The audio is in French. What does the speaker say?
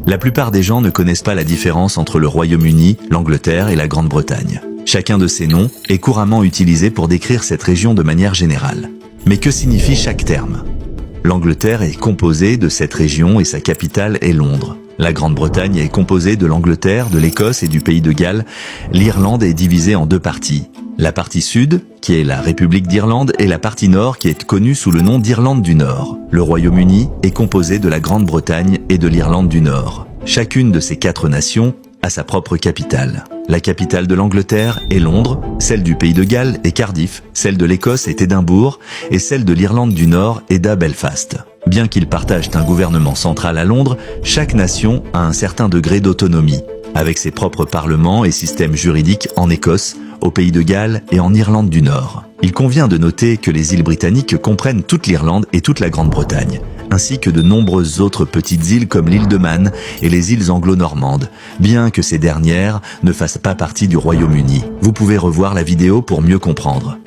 La plupart des gens ne connaissent pas la différence entre le Royaume-Uni, l'Angleterre et la Grande-Bretagne. Chacun de ces noms est couramment utilisé pour décrire cette région de manière générale. Mais que signifie chaque terme? L'Angleterre est composée de cette région et sa capitale est Londres. La Grande-Bretagne est composée de l'Angleterre, de l'Écosse et du Pays de Galles. L'Irlande est divisée en deux parties. La partie sud, qui est la République d'Irlande, et la partie nord, qui est connue sous le nom d'Irlande du Nord. Le Royaume-Uni est composé de la Grande-Bretagne et de l'Irlande du Nord. Chacune de ces quatre nations a sa propre capitale. La capitale de l'Angleterre est Londres, celle du Pays de Galles est Cardiff, celle de l'Écosse est Édimbourg, et celle de l'Irlande du Nord est Belfast. Bien qu'ils partagent un gouvernement central à Londres, chaque nation a un certain degré d'autonomie, avec ses propres parlements et systèmes juridiques en Écosse, au Pays de Galles et en Irlande du Nord. Il convient de noter que les îles britanniques comprennent toute l'Irlande et toute la Grande-Bretagne, ainsi que de nombreuses autres petites îles comme l'île de Man et les îles anglo-normandes, bien que ces dernières ne fassent pas partie du Royaume-Uni. Vous pouvez revoir la vidéo pour mieux comprendre.